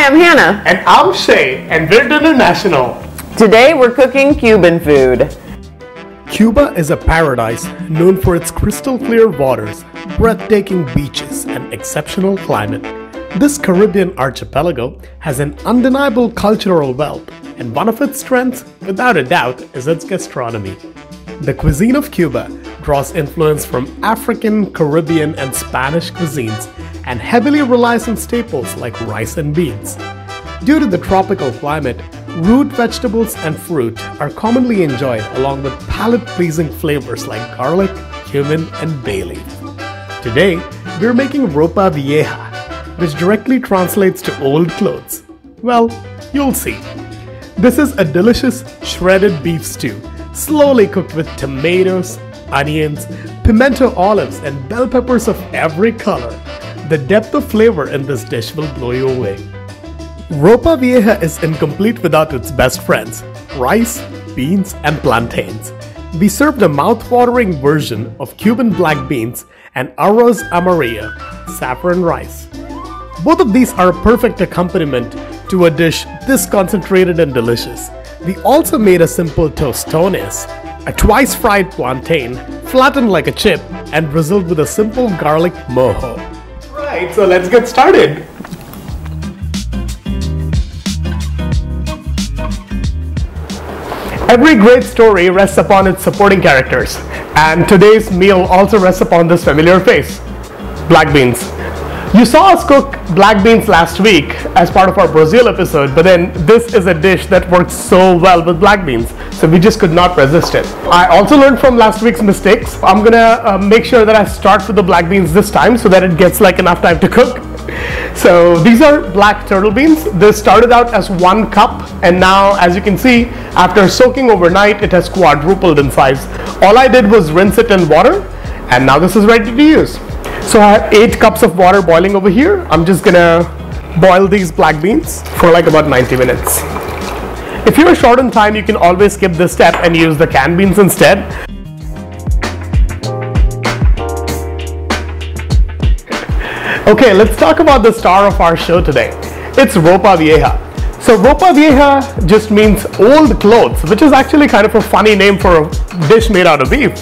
Hi, I'm Hannah. And I'm Shay, and we're Dinnernational. Today we're cooking Cuban food. Cuba is a paradise known for its crystal clear waters, breathtaking beaches, and exceptional climate. This Caribbean archipelago has an undeniable cultural wealth, and one of its strengths, without a doubt, is its gastronomy. The cuisine of Cuba draws influence from African, Caribbean, and Spanish cuisines and heavily relies on staples like rice and beans. Due to the tropical climate, root vegetables and fruit are commonly enjoyed along with palate-pleasing flavors like garlic, cumin, and bay leaf. Today, we're making Ropa Vieja, which directly translates to old clothes. Well, you'll see. This is a delicious shredded beef stew, slowly cooked with tomatoes, onions, pimento olives, and bell peppers of every color. The depth of flavor in this dish will blow you away. Ropa Vieja is incomplete without its best friends, rice, beans, and plantains. We served a mouth-watering version of Cuban black beans and arroz amarillo, saffron rice. Both of these are a perfect accompaniment to a dish this concentrated and delicious. We also made a simple tostones, a twice-fried plantain, flattened like a chip, and drizzled with a simple garlic mojo. Right, so let's get started. Every great story rests upon its supporting characters, and today's meal also rests upon this familiar face, black beans. You saw us cook black beans last week as part of our Brazil episode, but then this is a dish that works so well with black beans, so we just could not resist it. I also learned from last week's mistakes. I'm gonna make sure that I start with the black beans this time so that it gets like enough time to cook. So these are black turtle beans. This started out as 1 cup, and now, as you can see, after soaking overnight, it has quadrupled in size. All I did was rinse it in water, and now this is ready to use. So I have 8 cups of water boiling over here. I'm just gonna boil these black beans for like about 90 minutes. If you're short on time, you can always skip this step and use the canned beans instead. Okay, let's talk about the star of our show today. It's Ropa Vieja. So Ropa Vieja just means old clothes, which is actually kind of a funny name for a dish made out of beef.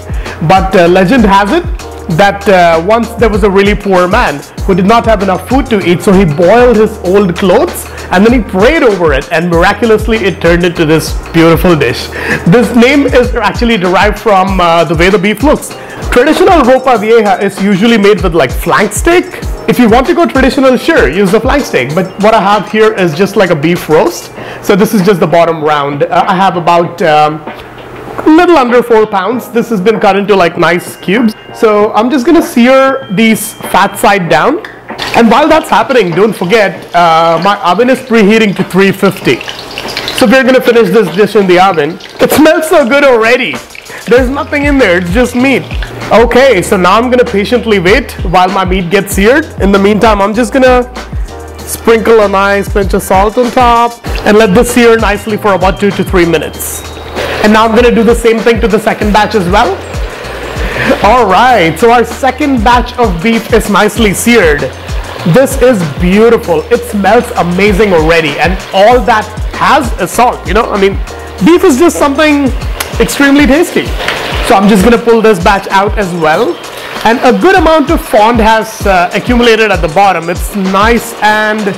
But legend has it that once there was a really poor man who did not have enough food to eat, so he boiled his old clothes and then he prayed over it, and miraculously it turned into this beautiful dish. This name is actually derived from the way the beef looks. Traditional Ropa Vieja is usually made with like flank steak. If you want to go traditional, sure, use the flank steak, but what I have here is just like a beef roast. So this is just the bottom round. I have about a little under 4 pounds. This has been cut into like nice cubes. So I'm just gonna sear these fat side down. And while that's happening, don't forget, my oven is preheating to 350. So we're gonna finish this dish in the oven. It smells so good already. There's nothing in there, it's just meat. Okay, so now I'm gonna patiently wait while my meat gets seared. In the meantime, I'm just gonna sprinkle a nice pinch of salt on top and let this sear nicely for about 2 to 3 minutes. And now I'm gonna do the same thing to the second batch as well. All right, so our second batch of beef is nicely seared. This is beautiful. It smells amazing already, and all that has is salt, you know? I mean, beef is just something extremely tasty. So I'm just gonna pull this batch out as well. And a good amount of fond has accumulated at the bottom. It's nice and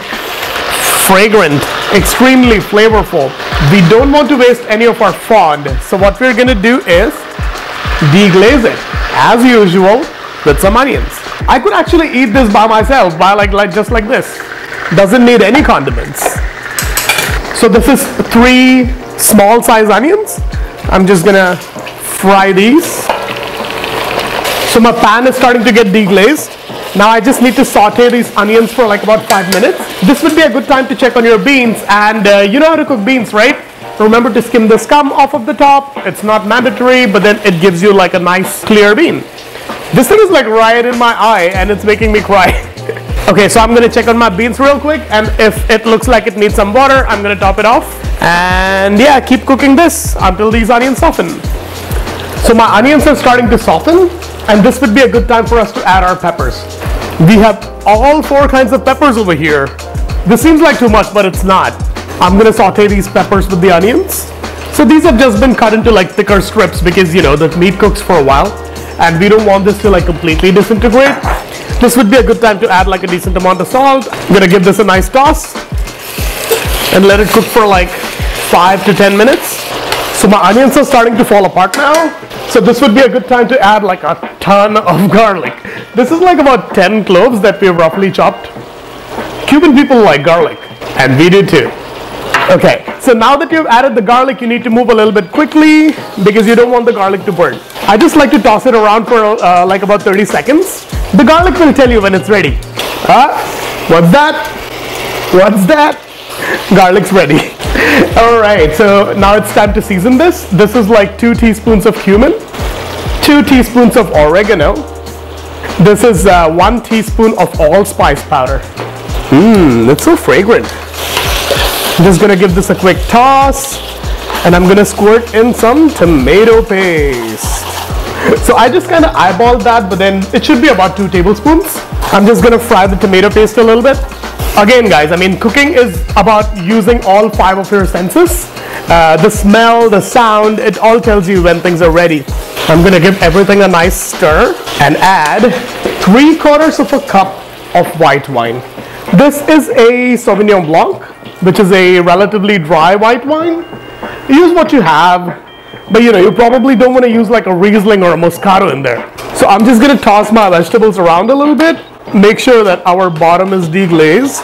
fragrant, extremely flavorful. We don't want to waste any of our fond. So what we're gonna do is deglaze it, as usual, with some onions. I could actually eat this by myself, just like this. Doesn't need any condiments. So this is 3 small size onions. I'm just gonna fry these. So my pan is starting to get deglazed. Now I just need to saute these onions for like about 5 minutes. This would be a good time to check on your beans, and you know how to cook beans, right? Remember to skim the scum off of the top. It's not mandatory, but then it gives you like a nice clear bean. This thing is like right in my eye and it's making me cry. Okay, so I'm gonna check on my beans real quick, and if it looks like it needs some water, I'm gonna top it off. And yeah, keep cooking this until these onions soften. So my onions are starting to soften, and this would be a good time for us to add our peppers. We have all 4 kinds of peppers over here. This seems like too much, but it's not. I'm gonna saute these peppers with the onions. So these have just been cut into like thicker strips because, you know, the meat cooks for a while and we don't want this to like completely disintegrate. This would be a good time to add like a decent amount of salt. I'm gonna give this a nice toss and let it cook for like 5 to 10 minutes. So my onions are starting to fall apart now. So this would be a good time to add like a ton of garlic. This is like about 10 cloves that we have roughly chopped. Cuban people like garlic, and we do too. Okay, so now that you've added the garlic, you need to move a little bit quickly because you don't want the garlic to burn. I just like to toss it around for like about 30 seconds. The garlic will tell you when it's ready. What's that? What's that? Garlic's ready. Alright, so now it's time to season this. This is like 2 teaspoons of cumin, 2 teaspoons of oregano. This is 1 teaspoon of allspice powder. It's so fragrant. I'm just gonna give this a quick toss and I'm gonna squirt in some tomato paste. So I just kind of eyeballed that, but then it should be about 2 tablespoons. I'm just gonna fry the tomato paste a little bit. Again guys, I mean cooking is about using all 5 of your senses. The smell, the sound, it all tells you when things are ready. I'm gonna give everything a nice stir and add 3/4 of a cup of white wine. This is a Sauvignon Blanc, which is a relatively dry white wine. Use what you have, but you know, you probably don't want to use like a Riesling or a Moscato in there. So I'm just gonna toss my vegetables around a little bit. Make sure that our bottom is deglazed.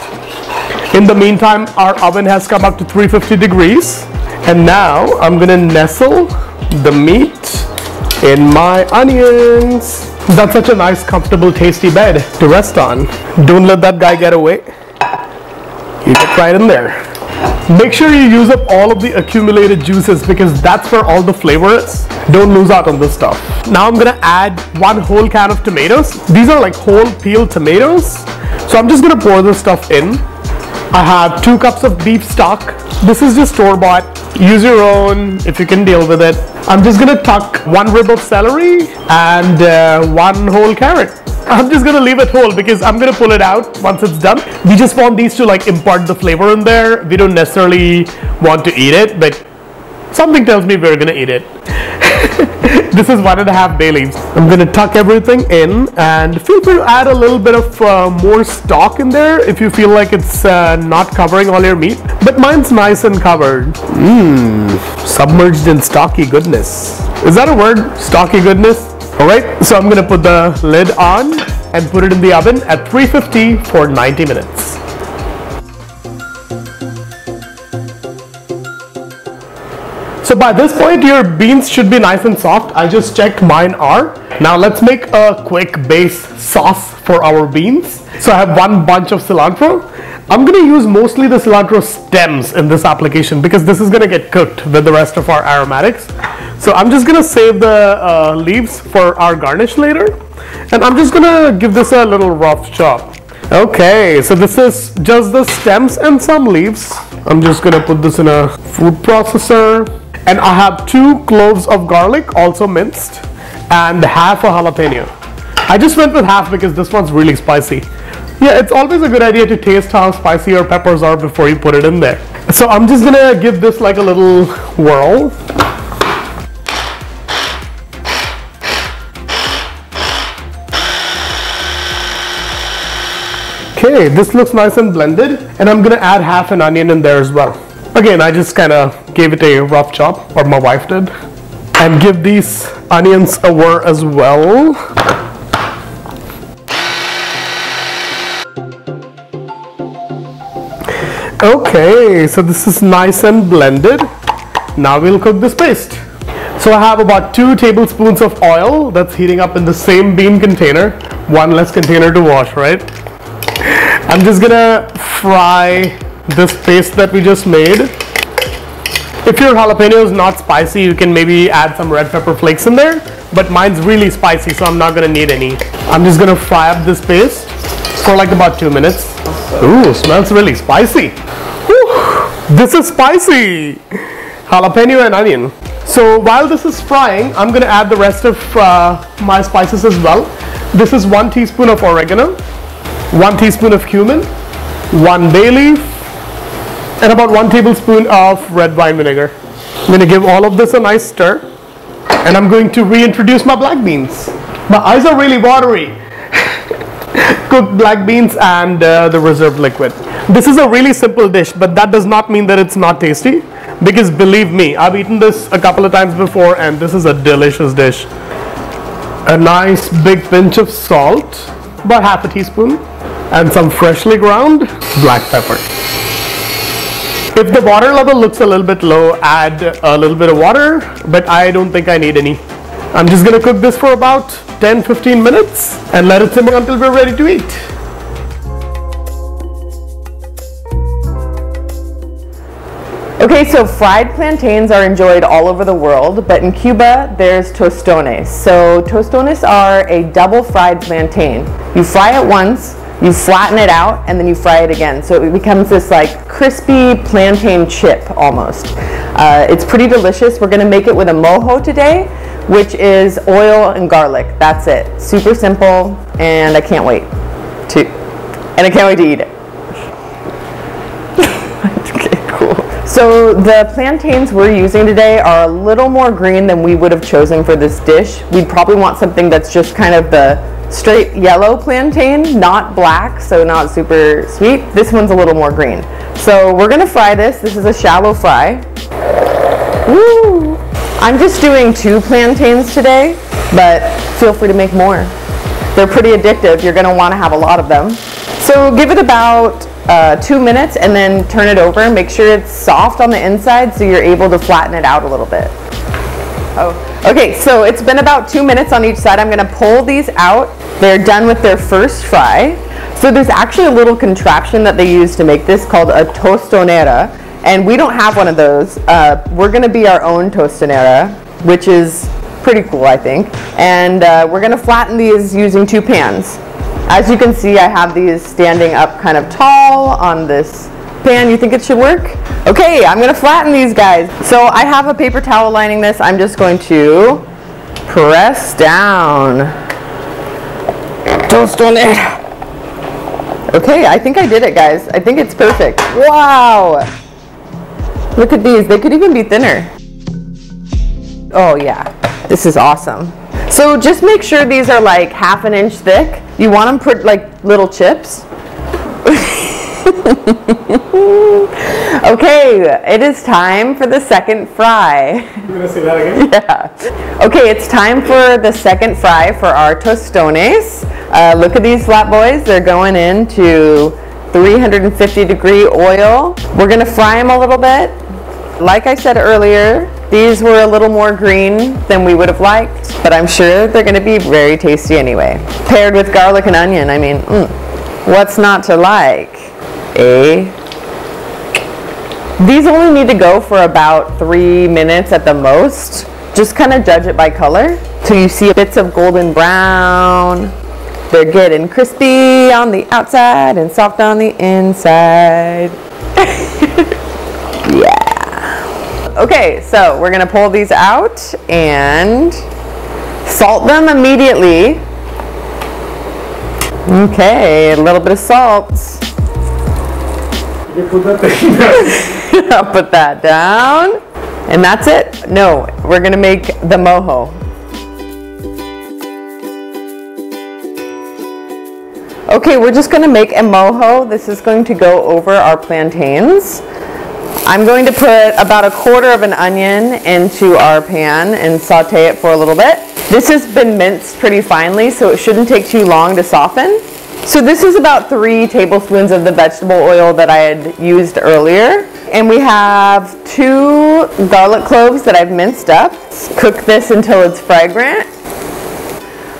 In the meantime, our oven has come up to 350 degrees. And now I'm gonna nestle the meat in my onions. That's such a nice, comfortable, tasty bed to rest on. Don't let that guy get away. You get right in there. Make sure you use up all of the accumulated juices because that's where all the flavor is. Don't lose out on this stuff. Now I'm gonna add 1 whole can of tomatoes. These are like whole peeled tomatoes. So I'm just gonna pour this stuff in. I have 2 cups of beef stock. This is just store-bought. Use your own if you can deal with it. I'm just gonna tuck 1 rib of celery and 1 whole carrot. I'm just gonna leave it whole because I'm gonna pull it out once it's done. We just want these to like impart the flavor in there. We don't necessarily want to eat it, but something tells me we're gonna eat it. This is 1.5 bay leaves. I'm gonna tuck everything in and feel free to add a little bit of more stock in there if you feel like it's not covering all your meat. But mine's nice and covered. Submerged in stocky goodness. Is that a word? Stocky goodness? Alright, so I'm gonna put the lid on and put it in the oven at 350 for 90 minutes. So by this point your beans should be nice and soft. I just checked, mine are. Now let's make a quick base sauce for our beans. So I have 1 bunch of cilantro. I'm gonna use mostly the cilantro stems in this application because this is gonna get cooked with the rest of our aromatics. So I'm just gonna save the leaves for our garnish later. And I'm just gonna give this a little rough chop. Okay, so this is just the stems and some leaves. I'm just gonna put this in a food processor. And I have 2 cloves of garlic, also minced, and half a jalapeno. I just went with half because this one's really spicy. Yeah, it's always a good idea to taste how spicy your peppers are before you put it in there. So I'm just gonna give this like a little whirl. Okay, this looks nice and blended, and I'm gonna add half an onion in there as well. Again, I just kind of gave it a rough chop, or my wife did. And give these onions a whir as well. Okay, so this is nice and blended. Now we'll cook this paste. So I have about 2 tablespoons of oil that's heating up in the same bean container. 1 less container to wash, right? I'm just gonna fry this paste that we just made. If your jalapeno is not spicy, you can maybe add some red pepper flakes in there, but mine's really spicy, so I'm not gonna need any. I'm just gonna fry up this paste for like about 2 minutes. Ooh, smells really spicy. Whew, this is spicy. Jalapeno and onion. So while this is frying, I'm gonna add the rest of my spices as well. This is 1 teaspoon of oregano, 1 teaspoon of cumin, 1 bay leaf, and about 1 tablespoon of red wine vinegar. I'm going to give all of this a nice stir, and I'm going to reintroduce my black beans. My eyes are really watery. Cooked black beans and the reserved liquid. This is a really simple dish, but that does not mean that it's not tasty, because believe me, I've eaten this a couple of times before and this is a delicious dish. A nice big pinch of salt, about half a teaspoon, and some freshly ground black pepper. If the water level looks a little bit low, add a little bit of water, but I don't think I need any. I'm just going to cook this for about 10-15 minutes and let it simmer until we're ready to eat. Okay, so fried plantains are enjoyed all over the world, but in Cuba there's tostones. So tostones are a double fried plantain. You fry it once, you flatten it out, and then you fry it again. So it becomes this like crispy plantain chip almost. It's pretty delicious. We're gonna make it with a mojo today, which is oil and garlic. That's it. Super simple, and I can't wait to eat it. Okay, cool. So the plantains we're using today are a little more green than we would have chosen for this dish. We'd probably want something that's just kind of the straight yellow plantain, not black, so not super sweet. This one's a little more green. So we're gonna fry this. This is a shallow fry. Woo! I'm just doing 2 plantains today, but feel free to make more. They're pretty addictive. You're gonna wanna have a lot of them. So give it about 2 minutes and then turn it over. Make sure it's soft on the inside so you're able to flatten it out a little bit. Okay, so it's been about 2 minutes on each side. I'm gonna pull these out. They're done with their first fry. So there's actually a little contraption that they use to make this called a tostonera, and we don't have one of those. We're gonna be our own tostonera, which is pretty cool, I think. And we're gonna flatten these using 2 pans. As you can see, I have these standing up kind of tall on this pan. You think it should work? Okay, I'm gonna flatten these guys. So I have a paper towel lining this. I'm just going to press down. Tostonera. Okay, I think I did it, guys. I think it's perfect. Wow! Look at these. They could even be thinner. Oh yeah, this is awesome. So just make sure these are like 1/2 inch thick. You want them for like little chips. Okay, it is time for the second fry. You're gonna say that again? Yeah. Okay, it's time for the second fry for our tostones. Look at these flat boys. They're going into 350-degree oil. We're gonna fry them a little bit. Like I said earlier, these were a little more green than we would have liked, but I'm sure they're gonna be very tasty anyway. Paired with garlic and onion, I mean, what's not to like, eh? These only need to go for about 3 minutes at the most. Just kind of judge it by color till you see bits of golden brown. They're getting crispy on the outside and soft on the inside. Yeah. Okay, so we're gonna pull these out and salt them immediately. Okay, a little bit of salt. You put that thing down. I'll put that down. And that's it. No, we're gonna make the mojo. Okay, we're just gonna make a mojo. This is going to go over our plantains. I'm going to put about 1/4 of an onion into our pan and saute it for a little bit. This has been minced pretty finely, so it shouldn't take too long to soften. So this is about 3 tablespoons of the vegetable oil that I had used earlier. And we have 2 garlic cloves that I've minced up. Cook this until it's fragrant.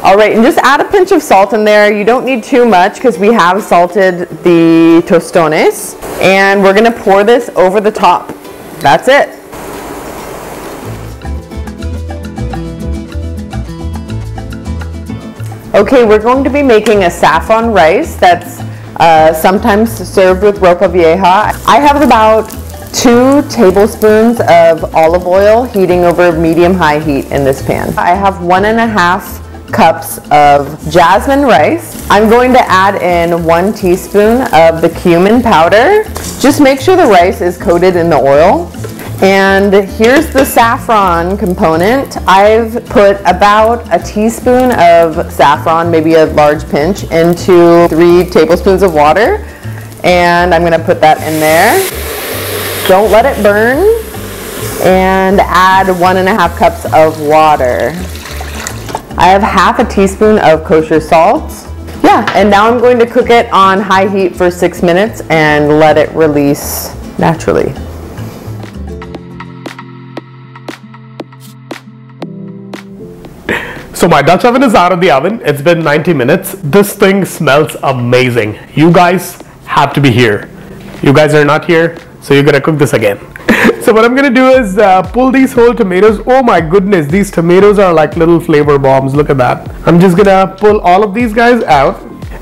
All right, and just add a pinch of salt in there. You don't need too much because we have salted the tostones. And we're gonna pour this over the top. That's it. Okay, we're going to be making a saffron rice that's sometimes served with Ropa Vieja. I have about 2 tablespoons of olive oil heating over medium-high heat in this pan. I have 1.5 cups of jasmine rice. I'm going to add in 1 teaspoon of the cumin powder. Just make sure the rice is coated in the oil. And here's the saffron component. I've put about a teaspoon of saffron, maybe a large pinch, into 3 tablespoons of water. And I'm gonna put that in there. Don't let it burn. And add 1.5 cups of water. I have half a teaspoon of kosher salt. Yeah, and now I'm going to cook it on high heat for 6 minutes and let it release naturally. So my Dutch oven is out of the oven. It's been 90 minutes. This thing smells amazing. You guys have to be here. You guys are not here, so you're gonna cook this again. So what I'm gonna do is pull these whole tomatoes. Oh my goodness, these tomatoes are like little flavor bombs. Look at that. I'm just gonna pull all of these guys out,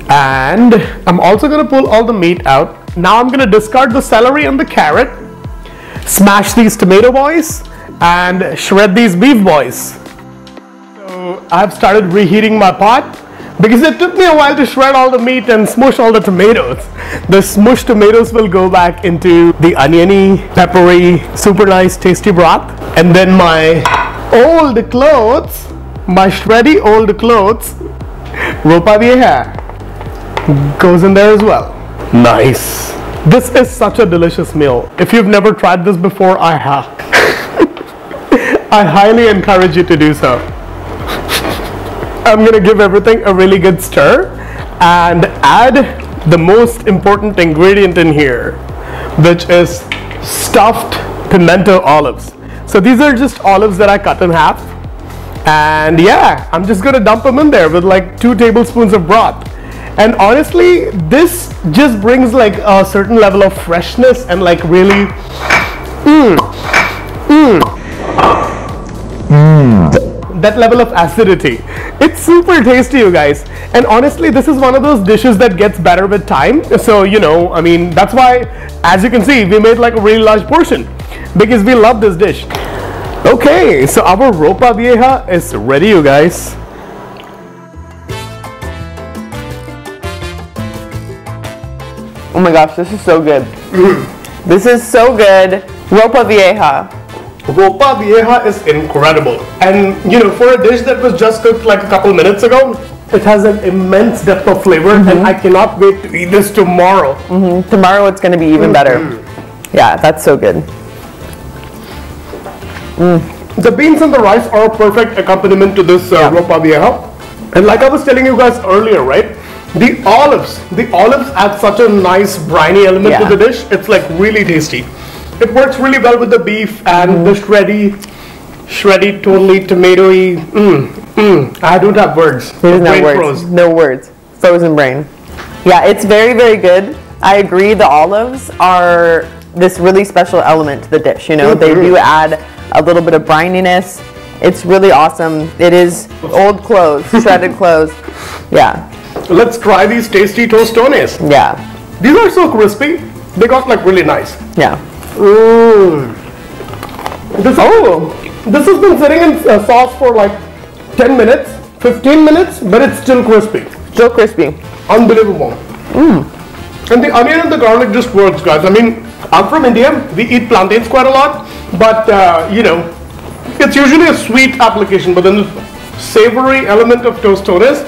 and I'm also gonna pull all the meat out. Now I'm gonna discard the celery and the carrot, smash these tomato boys, and shred these beef boys. So I've started reheating my pot because it took me a while to shred all the meat and smush all the tomatoes. The smushed tomatoes will go back into the oniony, peppery, super nice, tasty broth. And then my old clothes, my shreddy old clothes, Ropa Vieja, goes in there as well. Nice. This is such a delicious meal. If you've never tried this before, I highly encourage you to do so. I'm gonna give everything a really good stir and add the most important ingredient in here, which is stuffed pimento olives. So these are just olives that I cut in half, and yeah, I'm just gonna dump them in there with like 2 tablespoons of broth. And honestly, this just brings like a certain level of freshness and like really that level of acidity. It's super tasty, you guys. And honestly, this is one of those dishes that gets better with time. So, you know, I mean, that's why, as you can see, we made like a really large portion because we love this dish. Okay, so our Ropa Vieja is ready, you guys. Oh my gosh, this is so good. This is so good. Ropa Vieja. Ropa Vieja is incredible, and you know, for a dish that was just cooked like a couple minutes ago, it has an immense depth of flavor, and I cannot wait to eat this tomorrow. Tomorrow it's going to be even better. Yeah, that's so good. The beans and the rice are a perfect accompaniment to this Ropa Vieja, and like I was telling you guys earlier, right? The olives add such a nice briny element to the dish. It's like really tasty. It works really well with the beef and the shreddy, totally tomatoey. I don't have words. There's no words. No words. Frozen brain. Yeah, it's very, very good. I agree. The olives are this really special element to the dish. You know, they do add a little bit of brininess. It's really awesome. It is old cloves, shredded cloves. Yeah. Let's try these tasty tostones. Yeah. These are so crispy. They got like really nice. Yeah. This has been sitting in sauce for like 10 minutes, 15 minutes, but it's still crispy. Still crispy. Unbelievable. And the onion and the garlic just works, guys. I mean, I'm from India. We eat plantains quite a lot, but you know, it's usually a sweet application, but then the savory element of tostones,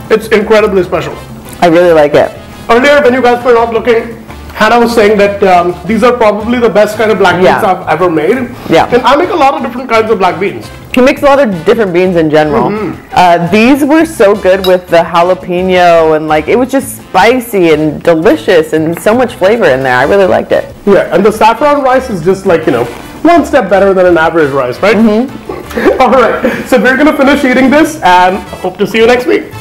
it's incredibly special. I really like it. Earlier, when you guys were not looking, Hannah was saying that these are probably the best kind of black beans I've ever made. Yeah. And I make a lot of different kinds of black beans. He makes a lot of different beans in general. These were so good with the jalapeno, and like it was just spicy and delicious and so much flavor in there. I really liked it. Yeah, and the saffron rice is just like, you know, one step better than an average rice, right? All right, so we're gonna finish eating this and hope to see you next week.